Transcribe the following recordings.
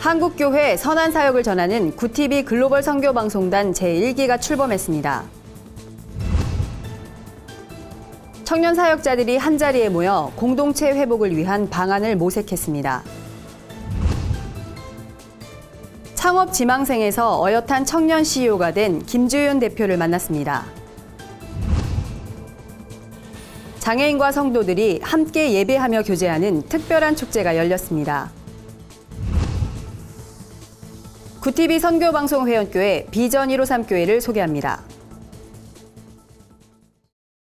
한국교회 선한사역을 전하는 구티비 글로벌 선교방송단 제1기가 출범했습니다. 청년 사역자들이 한자리에 모여 공동체 회복을 위한 방안을 모색했습니다. 창업 지망생에서 어엿한 청년 CEO가 된 김주윤 대표를 만났습니다. 장애인과 성도들이 함께 예배하며 교제하는 특별한 축제가 열렸습니다. 구티비 선교방송 회원교회 비전 153 교회를 소개합니다.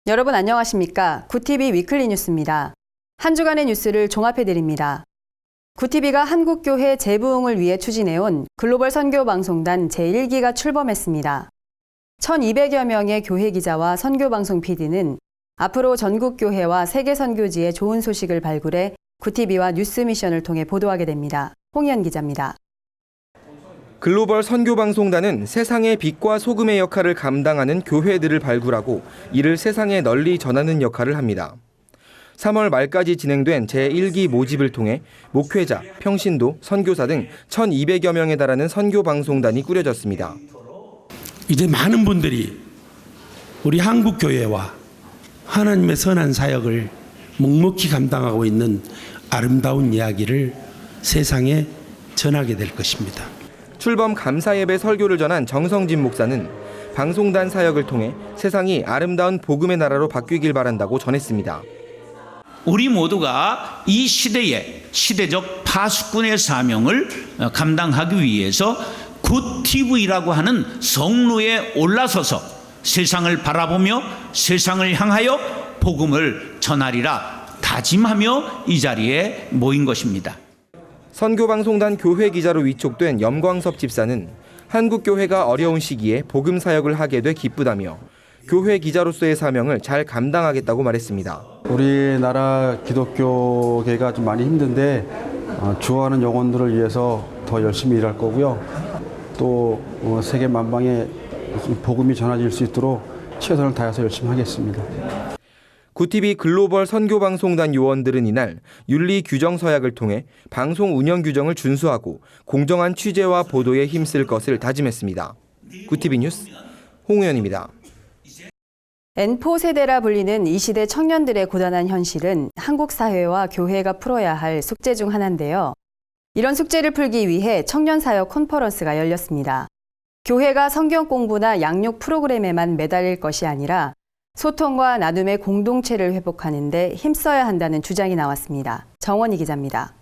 여러분 안녕하십니까? 구티비 위클리 뉴스입니다. 한 주간의 뉴스를 종합해드립니다. 구티비가 한국교회 재부흥을 위해 추진해온 글로벌 선교방송단 제1기가 출범했습니다. 1200여 명의 교회 기자와 선교방송 PD는 앞으로 전국 교회와 세계 선교지의 좋은 소식을 발굴해 구티비와 뉴스 미션을 통해 보도하게 됩니다. 홍희연 기자입니다. 글로벌 선교방송단은 세상의 빛과 소금의 역할을 감당하는 교회들을 발굴하고 이를 세상에 널리 전하는 역할을 합니다. 3월 말까지 진행된 제1기 모집을 통해 목회자, 평신도, 선교사 등 1200여 명에 달하는 선교방송단이 꾸려졌습니다. 이제 많은 분들이 우리 한국교회와 하나님의 선한 사역을 묵묵히 감당하고 있는 아름다운 이야기를 세상에 전하게 될 것입니다. 출범 감사예배 설교를 전한 정성진 목사는 방송단 사역을 통해 세상이 아름다운 복음의 나라로 바뀌길 바란다고 전했습니다. 우리 모두가 이 시대의 시대적 파수꾼의 사명을 감당하기 위해서 굿TV라고 하는 성루에 올라서서 세상을 바라보며 세상을 향하여 복음을 전하리라 다짐하며 이 자리에 모인 것입니다. 선교방송단 교회 기자로 위촉된 염광섭 집사는 한국교회가 어려운 시기에 복음 사역을 하게 돼 기쁘다며 교회 기자로서의 사명을 잘 감당하겠다고 말했습니다. 우리나라 기독교계가 좀 많이 힘든데 주어하는 영혼들을 위해서 더 열심히 일할 거고요. 또 세계 만방에 복음이 전해질 수 있도록 최선을 다해서 열심히 하겠습니다. 구티비 글로벌 선교방송단 요원들은 이날 윤리 규정 서약을 통해 방송 운영 규정을 준수하고 공정한 취재와 보도에 힘쓸 것을 다짐했습니다. 구티비 뉴스 홍우연입니다. N4 세대라 불리는 이 시대 청년들의 고단한 현실은 한국 사회와 교회가 풀어야 할 숙제 중 하나인데요. 이런 숙제를 풀기 위해 청년사역 컨퍼런스가 열렸습니다. 교회가 성경 공부나 양육 프로그램에만 매달릴 것이 아니라 소통과 나눔의 공동체를 회복하는 데 힘써야 한다는 주장이 나왔습니다. 정원희 기자입니다.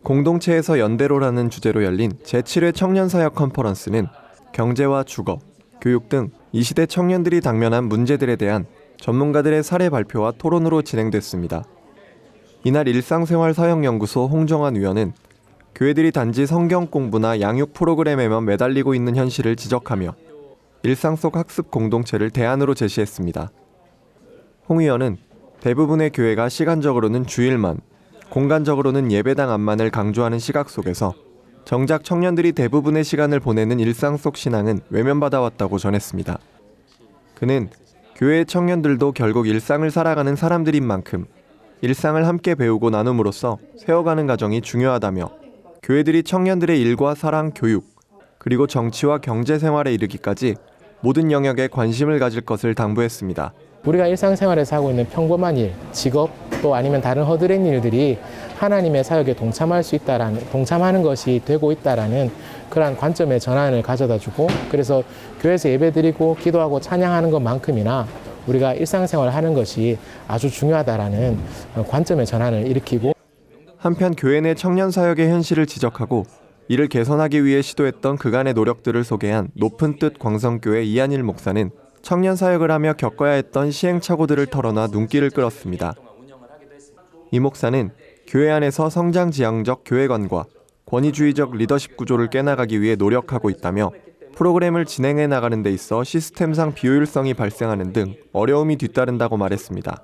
공동체에서 연대로라는 주제로 열린 제7회 청년사역 컨퍼런스는 경제와 주거, 교육 등 이 시대 청년들이 당면한 문제들에 대한 전문가들의 사례 발표와 토론으로 진행됐습니다. 이날 일상생활사역연구소 홍정환 위원은 교회들이 단지 성경 공부나 양육 프로그램에만 매달리고 있는 현실을 지적하며 일상 속 학습 공동체를 대안으로 제시했습니다. 홍 의원은 대부분의 교회가 시간적으로는 주일만, 공간적으로는 예배당 앞만을 강조하는 시각 속에서 정작 청년들이 대부분의 시간을 보내는 일상 속 신앙은 외면받아왔다고 전했습니다. 그는 교회의 청년들도 결국 일상을 살아가는 사람들인 만큼 일상을 함께 배우고 나눔으로써 세워가는 과정이 중요하다며 교회들이 청년들의 일과 사랑, 교육, 그리고 정치와 경제 생활에 이르기까지 모든 영역에 관심을 가질 것을 당부했습니다. 우리가 일상생활에서 하고 있는 평범한 일, 직업 또 아니면 다른 허드렛 일들이 하나님의 사역에 동참하는 것이 되고 있다라는 그러한 관점의 전환을 가져다주고 그래서 교회에서 예배드리고 기도하고 찬양하는 것만큼이나 우리가 일상생활을 하는 것이 아주 중요하다라는 관점의 전환을 일으키고 한편 교회 내 청년 사역의 현실을 지적하고 이를 개선하기 위해 시도했던 그간의 노력들을 소개한 높은 뜻 광성교회 이한일 목사는 청년 사역을 하며 겪어야 했던 시행착오들을 털어놔 눈길을 끌었습니다. 이 목사는 교회 안에서 성장지향적 교회관과 권위주의적 리더십 구조를 깨나가기 위해 노력하고 있다며 프로그램을 진행해 나가는 데 있어 시스템상 비효율성이 발생하는 등 어려움이 뒤따른다고 말했습니다.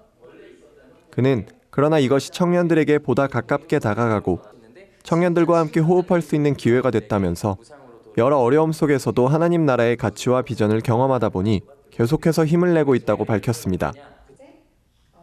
그는 그러나 이것이 청년들에게 보다 가깝게 다가가고 청년들과 함께 호흡할 수 있는 기회가 됐다면서 여러 어려움 속에서도 하나님 나라의 가치와 비전을 경험하다 보니 계속해서 힘을 내고 있다고 밝혔습니다.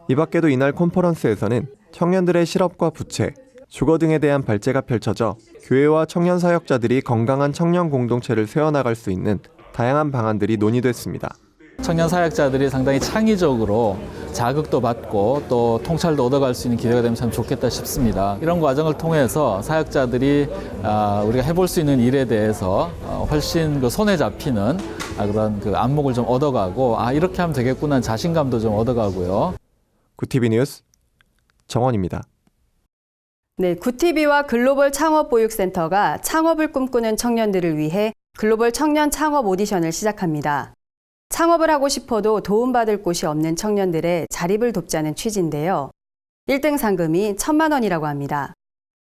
이 밖에도 이날 컨퍼런스에서는 청년들의 실업과 부채, 주거 등에 대한 발제가 펼쳐져 교회와 청년 사역자들이 건강한 청년 공동체를 세워나갈 수 있는 다양한 방안들이 논의됐습니다. 청년 사역자들이 상당히 창의적으로 자극도 받고 또 통찰도 얻어갈 수 있는 기회가 되면 참 좋겠다 싶습니다. 이런 과정을 통해서 사역자들이 우리가 해볼 수 있는 일에 대해서 훨씬 손에 잡히는 그런 안목을 좀 얻어가고 이렇게 하면 되겠구나 자신감도 좀 얻어가고요. 구티비 뉴스 정원입니다. 네, 구티비와 글로벌 창업보육센터가 창업을 꿈꾸는 청년들을 위해 글로벌 청년 창업 오디션을 시작합니다. 창업을 하고 싶어도 도움받을 곳이 없는 청년들의 자립을 돕자는 취지인데요. 1등 상금이 1,000만 원이라고 합니다.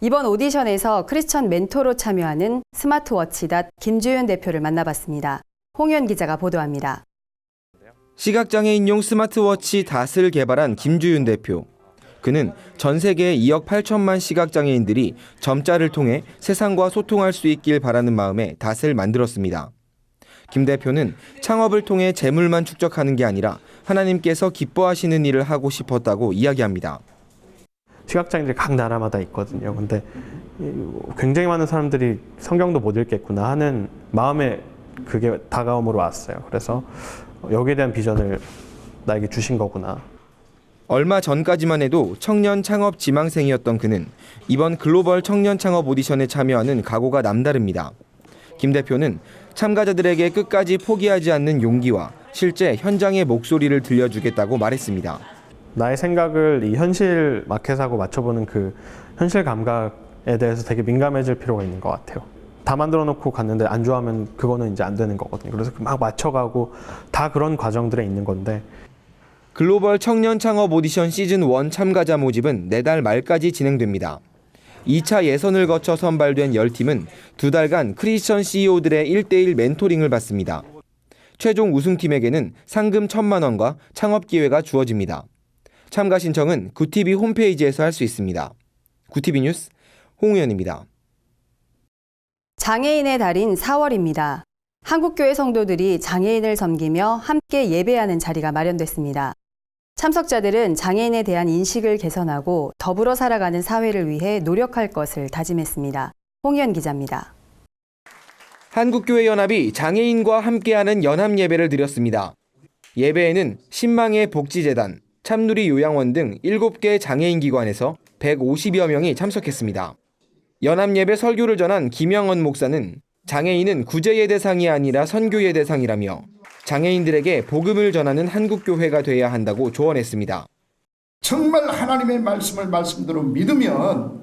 이번 오디션에서 크리스천 멘토로 참여하는 스마트워치닷 김주윤 대표를 만나봤습니다. 홍현 기자가 보도합니다. 시각장애인용 스마트워치 닷을 개발한 김주윤 대표. 그는 전 세계 2억 8천만 시각장애인들이 점자를 통해 세상과 소통할 수 있길 바라는 마음에 닷을 만들었습니다. 김 대표는 창업을 통해 재물만 축적하는 게 아니라 하나님께서 기뻐하시는 일을 하고 싶었다고 이야기합니다. 시각장애인들이 각 나라마다 있거든요. 근데 굉장히 많은 사람들이 성경도 못 읽겠구나 하는 마음에 그게 다가옴으로 왔어요. 그래서 여기에 대한 비전을 나에게 주신 거구나. 얼마 전까지만 해도 청년 창업 지망생이었던 그는 이번 글로벌 청년 창업 오디션에 참여하는 각오가 남다릅니다. 김 대표는 참가자들에게 끝까지 포기하지 않는 용기와 실제 현장의 목소리를 들려주겠다고 말했습니다. 나의 생각을 이 현실 마켓하고 맞춰보는 그 현실 감각에 대해서 되게 민감해질 필요가 있는 것 같아요. 다 만들어 놓고 갔는데 안 좋아하면 그거는 이제 안 되는 거거든요. 그래서 막 맞춰가고 다 그런 과정들에 있는 건데. 글로벌 청년 창업 오디션 시즌 1 참가자 모집은 내달 말까지 진행됩니다. 2차 예선을 거쳐 선발된 10팀은 2달간 크리스천 CEO들의 1대1 멘토링을 받습니다. 최종 우승팀에게는 상금 1,000만 원과 창업 기회가 주어집니다. 참가 신청은 구티비 홈페이지에서 할 수 있습니다. 구티비 뉴스 홍우현입니다. 장애인의 달인 4월입니다. 한국교회 성도들이 장애인을 섬기며 함께 예배하는 자리가 마련됐습니다. 참석자들은 장애인에 대한 인식을 개선하고 더불어 살아가는 사회를 위해 노력할 것을 다짐했습니다. 홍현 기자입니다. 한국교회연합이 장애인과 함께하는 연합예배를 드렸습니다. 예배에는 신망의 복지재단, 참누리 요양원 등 7개 장애인 기관에서 150여 명이 참석했습니다. 연합예배 설교를 전한 김영원 목사는 장애인은 구제의 대상이 아니라 선교의 대상이라며 장애인들에게 복음을 전하는 한국교회가 돼야 한다고 조언했습니다. 정말 하나님의 말씀을 말씀대로 믿으면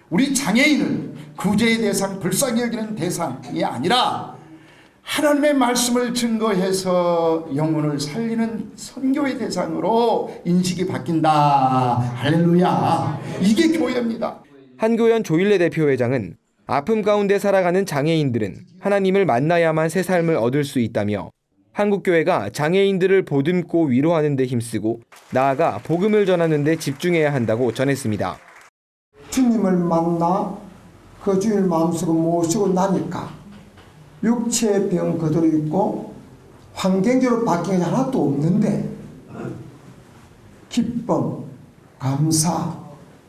우리 장애인은 구제의 대상, 불쌍히 여기는 대상이 아니라 하나님의 말씀을 증거해서 영혼을 살리는 선교의 대상으로 인식이 바뀐다. 할렐루야. 이게 교회입니다. 한교연 조일래 대표회장은 아픔 가운데 살아가는 장애인들은 하나님을 만나야만 새 삶을 얻을 수 있다며 한국교회가 장애인들을 보듬고 위로하는 데 힘쓰고 나아가 복음을 전하는 데 집중해야 한다고 전했습니다. 주님을 만나 그 주님을 마음속에 모시고 나니까 육체의 병 그대로 있고 환경적으로 바뀐 게 하나도 없는데 기쁨, 감사,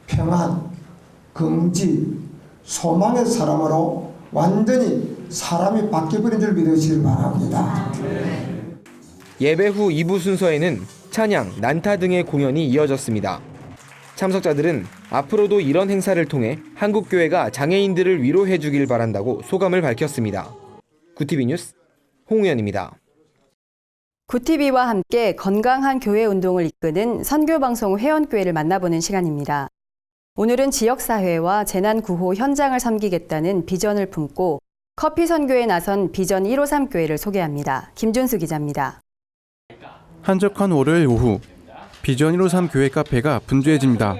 평안, 긍지, 소망의 사람으로 완전히 사람이 바뀌어버린 줄 믿으시길 바랍니다. 예배 후 2부 순서에는 찬양, 난타 등의 공연이 이어졌습니다. 참석자들은 앞으로도 이런 행사를 통해 한국교회가 장애인들을 위로해 주길 바란다고 소감을 밝혔습니다. 구티비 뉴스 홍우현입니다. 구티비와 함께 건강한 교회 운동을 이끄는 선교방송 회원교회를 만나보는 시간입니다. 오늘은 지역사회와 재난구호 현장을 섬기겠다는 비전을 품고 커피 선교에 나선 비전 153 교회를 소개합니다. 김준수 기자입니다. 한적한 월요일 오후 비전 153 교회 카페가 분주해집니다.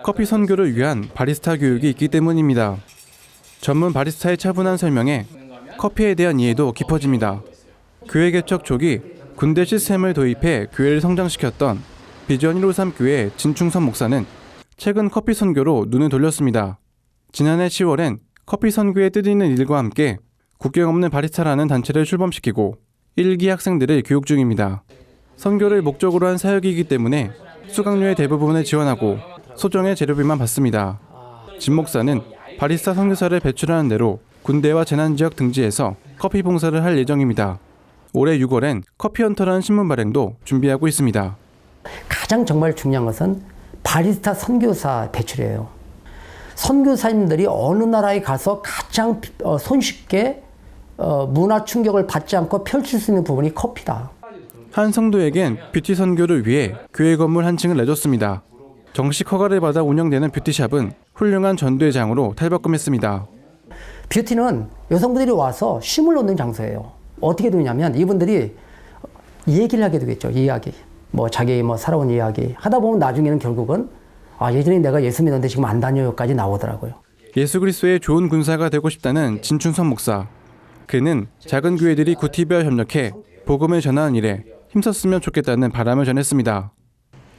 커피 선교를 위한 바리스타 교육이 있기 때문입니다. 전문 바리스타의 차분한 설명에 커피에 대한 이해도 깊어집니다. 교회 개척 초기 군대 시스템을 도입해 교회를 성장시켰던 비전 153 교회 진충선 목사는 최근 커피 선교로 눈을 돌렸습니다. 지난해 10월엔 커피 선교의 뜻있는 일과 함께 국경 없는 바리스타라는 단체를 출범시키고 1기 학생들을 교육 중입니다. 선교를 목적으로 한 사역이기 때문에 수강료의 대부분을 지원하고 소정의 재료비만 받습니다. 진 목사는 바리스타 선교사를 배출하는 대로 군대와 재난지역 등지에서 커피 봉사를 할 예정입니다. 올해 6월엔 커피헌터라는 신문 발행도 준비하고 있습니다. 가장 정말 중요한 것은 바리스타 선교사 배출이에요. 선교사님들이 어느 나라에 가서 가장 손쉽게 문화 충격을 받지 않고 펼칠 수 있는 부분이 커피다. 한 성도에겐 뷰티 선교를 위해 교회 건물 한 층을 내줬습니다. 정식 허가를 받아 운영되는 뷰티샵은 훌륭한 전도의 장으로 탈바꿈했습니다. 뷰티는 여성분들이 와서 쉼을 얻는 장소예요. 어떻게 되냐면 이분들이 얘기를 하게 되겠죠. 이야기. 자기 살아온 이야기. 하다 보면 나중에는 결국은 예전에 내가 예수 믿었는데 지금 안 다녀요까지 나오더라고요. 예수 그리스도의 좋은 군사가 되고 싶다는 진충선 목사. 그는 작은 교회들이 굿티비와 협력해 복음을 전하는 일에 힘썼으면 좋겠다는 바람을 전했습니다.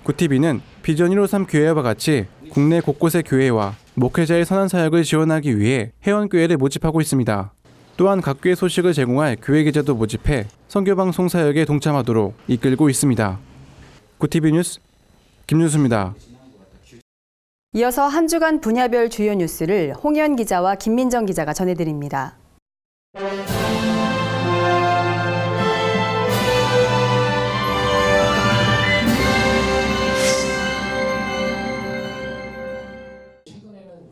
굿티비는 비전 153 교회와 같이 국내 곳곳의 교회와 목회자의 선한 사역을 지원하기 위해 회원교회를 모집하고 있습니다. 또한 각 교회 소식을 제공할 교회 기자도 모집해 선교방송 사역에 동참하도록 이끌고 있습니다. 굿티비 뉴스 김윤수입니다. 이어서 한 주간 분야별 주요 뉴스를 홍현 기자와 김민정 기자가 전해드립니다.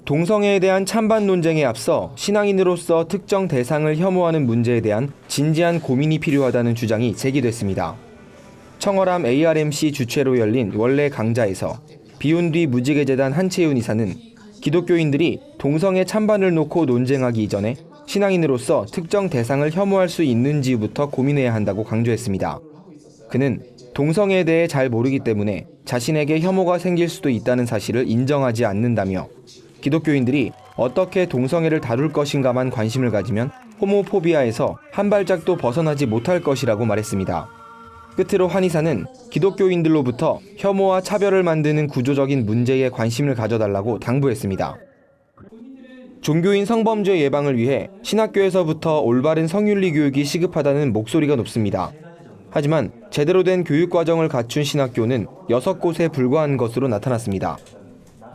동성애에 대한 찬반 논쟁에 앞서 신앙인으로서 특정 대상을 혐오하는 문제에 대한 진지한 고민이 필요하다는 주장이 제기됐습니다. 청어람 ARMC 주최로 열린 원래 강좌에서 비운 뒤 무지개재단 한채윤 이사는 기독교인들이 동성애 찬반을 놓고 논쟁하기 이전에 신앙인으로서 특정 대상을 혐오할 수 있는지부터 고민해야 한다고 강조했습니다. 그는 동성애에 대해 잘 모르기 때문에 자신에게 혐오가 생길 수도 있다는 사실을 인정하지 않는다며 기독교인들이 어떻게 동성애를 다룰 것인가만 관심을 가지면 호모포비아에서 한 발짝도 벗어나지 못할 것이라고 말했습니다. 끝으로 한 이사는 기독교인들로부터 혐오와 차별을 만드는 구조적인 문제에 관심을 가져달라고 당부했습니다. 종교인 성범죄 예방을 위해 신학교에서부터 올바른 성윤리 교육이 시급하다는 목소리가 높습니다. 하지만 제대로 된 교육 과정을 갖춘 신학교는 6곳에 불과한 것으로 나타났습니다.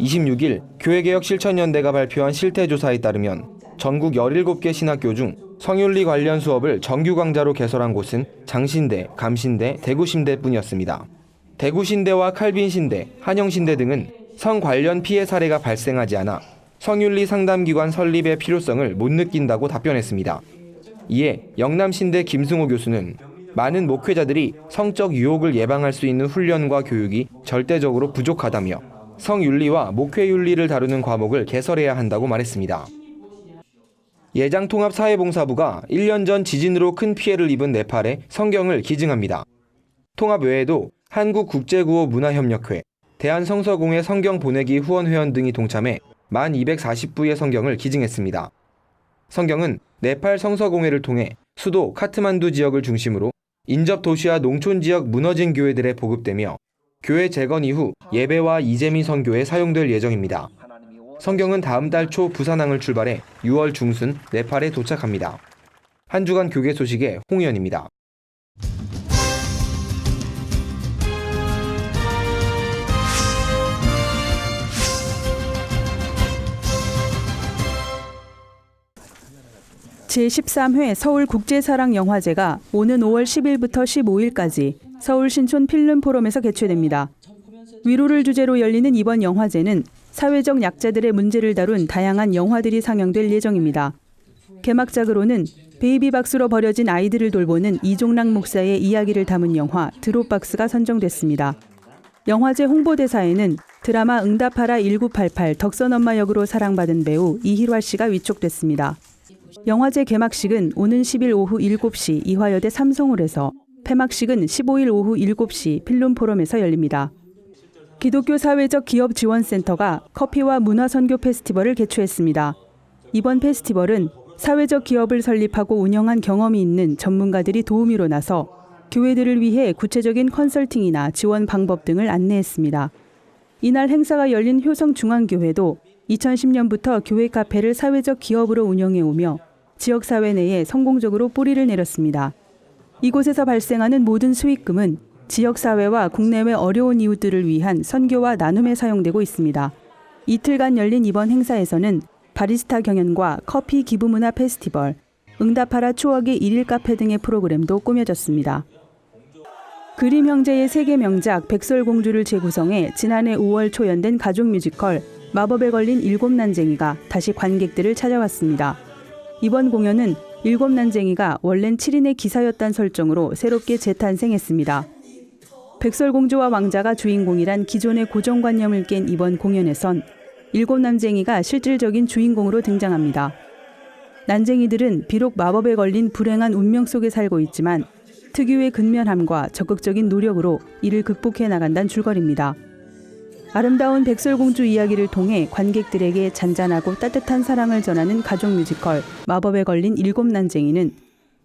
26일 교회개혁실천연대가 발표한 실태조사에 따르면 전국 17개 신학교 중 성윤리 관련 수업을 정규 강좌로 개설한 곳은 장신대, 감신대, 대구신대뿐이었습니다. 대구신대와 칼빈신대, 한영신대 등은 성 관련 피해 사례가 발생하지 않아 성윤리 상담기관 설립의 필요성을 못 느낀다고 답변했습니다. 이에 영남신대 김승호 교수는 많은 목회자들이 성적 유혹을 예방할 수 있는 훈련과 교육이 절대적으로 부족하다며 성윤리와 목회윤리를 다루는 과목을 개설해야 한다고 말했습니다. 예장통합사회봉사부가 1년 전 지진으로 큰 피해를 입은 네팔에 성경을 기증합니다. 통합 외에도 한국국제구호문화협력회, 대한성서공회 성경 보내기 후원회원 등이 동참해 1240부의 성경을 기증했습니다. 성경은 네팔 성서공회를 통해 수도 카트만두 지역을 중심으로 인접 도시와 농촌 지역 무너진 교회들에 보급되며 교회 재건 이후 예배와 이재미 선교에 사용될 예정입니다. 성경은 다음 달 초 부산항을 출발해 6월 중순 네팔에 도착합니다. 한 주간 교계 소식의 홍의연입니다. 제13회 서울국제사랑영화제가 오는 5월 10일부터 15일까지 서울 신촌 필름포럼에서 개최됩니다. 위로를 주제로 열리는 이번 영화제는 사회적 약자들의 문제를 다룬 다양한 영화들이 상영될 예정입니다. 개막작으로는 베이비박스로 버려진 아이들을 돌보는 이종락 목사의 이야기를 담은 영화 드롭박스가 선정됐습니다. 영화제 홍보대사에는 드라마 응답하라 1988 덕선엄마 역으로 사랑받은 배우 이희화 씨가 위촉됐습니다. 영화제 개막식은 오는 10일 오후 7시 이화여대 삼성홀에서, 폐막식은 15일 오후 7시 필름포럼에서 열립니다. 기독교 사회적 기업 지원센터가 커피와 문화선교 페스티벌을 개최했습니다. 이번 페스티벌은 사회적 기업을 설립하고 운영한 경험이 있는 전문가들이 도우미로 나서 교회들을 위해 구체적인 컨설팅이나 지원 방법 등을 안내했습니다. 이날 행사가 열린 효성중앙교회도 2010년부터 교회 카페를 사회적 기업으로 운영해오며 지역사회 내에 성공적으로 뿌리를 내렸습니다. 이곳에서 발생하는 모든 수익금은 지역사회와 국내외 어려운 이웃들을 위한 선교와 나눔에 사용되고 있습니다. 이틀간 열린 이번 행사에서는 바리스타 경연과 커피 기부문화 페스티벌, 응답하라 추억의 일일 카페 등의 프로그램도 꾸며졌습니다. 그림 형제의 세계 명작 백설공주를 재구성해 지난해 5월 초연된 가족 뮤지컬 마법에 걸린 일곱 난쟁이가 다시 관객들을 찾아왔습니다. 이번 공연은 일곱 난쟁이가 원래는 7인의 기사였다는 설정으로 새롭게 재탄생했습니다. 백설공주와 왕자가 주인공이란 기존의 고정관념을 깬 이번 공연에선 일곱 난쟁이가 실질적인 주인공으로 등장합니다. 난쟁이들은 비록 마법에 걸린 불행한 운명 속에 살고 있지만 특유의 근면함과 적극적인 노력으로 이를 극복해 나간다는 줄거리입니다. 아름다운 백설공주 이야기를 통해 관객들에게 잔잔하고 따뜻한 사랑을 전하는 가족 뮤지컬 마법에 걸린 일곱 난쟁이는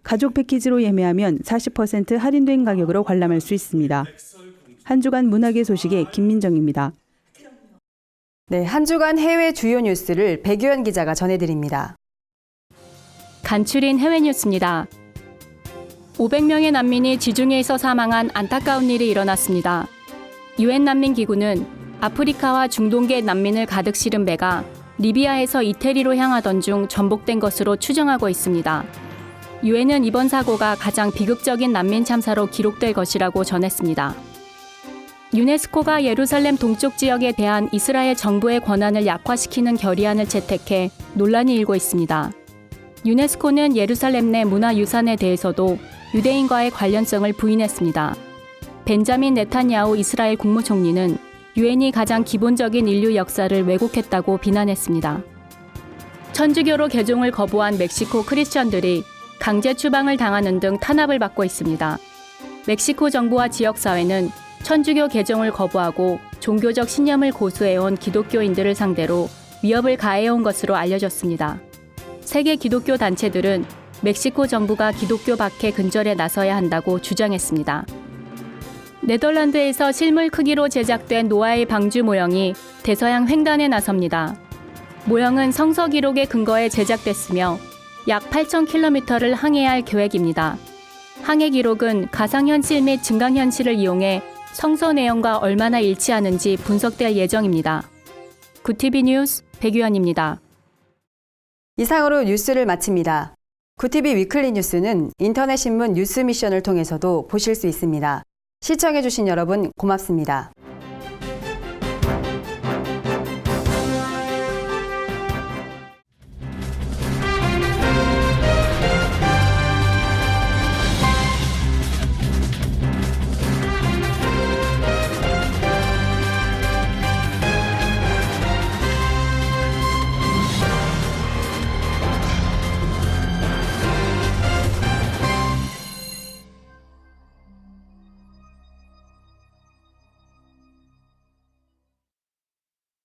가족 패키지로 예매하면 40% 할인된 가격으로 관람할 수 있습니다. 한 주간 문화계 소식의 김민정입니다. 네, 한 주간 해외 주요 뉴스를 백유연 기자가 전해드립니다. 간추린 해외 뉴스입니다. 500명의 난민이 지중해에서 사망한 안타까운 일이 일어났습니다. 유엔 난민기구는 아프리카와 중동계 난민을 가득 실은 배가 리비아에서 이태리로 향하던 중 전복된 것으로 추정하고 있습니다. 유엔은 이번 사고가 가장 비극적인 난민 참사로 기록될 것이라고 전했습니다. 유네스코가 예루살렘 동쪽 지역에 대한 이스라엘 정부의 권한을 약화시키는 결의안을 채택해 논란이 일고 있습니다. 유네스코는 예루살렘 내 문화유산에 대해서도 유대인과의 관련성을 부인했습니다. 벤자민 네탄야후 이스라엘 국무총리는 유엔이 가장 기본적인 인류 역사를 왜곡했다고 비난했습니다. 천주교로 개종을 거부한 멕시코 크리스천들이 강제 추방을 당하는 등 탄압을 받고 있습니다. 멕시코 정부와 지역사회는 천주교 개종을 거부하고 종교적 신념을 고수해온 기독교인들을 상대로 위협을 가해온 것으로 알려졌습니다. 세계 기독교 단체들은 멕시코 정부가 기독교 박해 근절에 나서야 한다고 주장했습니다. 네덜란드에서 실물 크기로 제작된 노아의 방주 모형이 대서양 횡단에 나섭니다. 모형은 성서 기록에 근거해 제작됐으며 약 8,000km를 항해할 계획입니다. 항해 기록은 가상현실 및 증강현실을 이용해 성서 내용과 얼마나 일치하는지 분석될 예정입니다. 구티비 뉴스 백유연입니다. 이상으로 뉴스를 마칩니다. 구티비 위클리 뉴스는 인터넷 신문 뉴스 미션을 통해서도 보실 수 있습니다. 시청해주신 여러분 고맙습니다.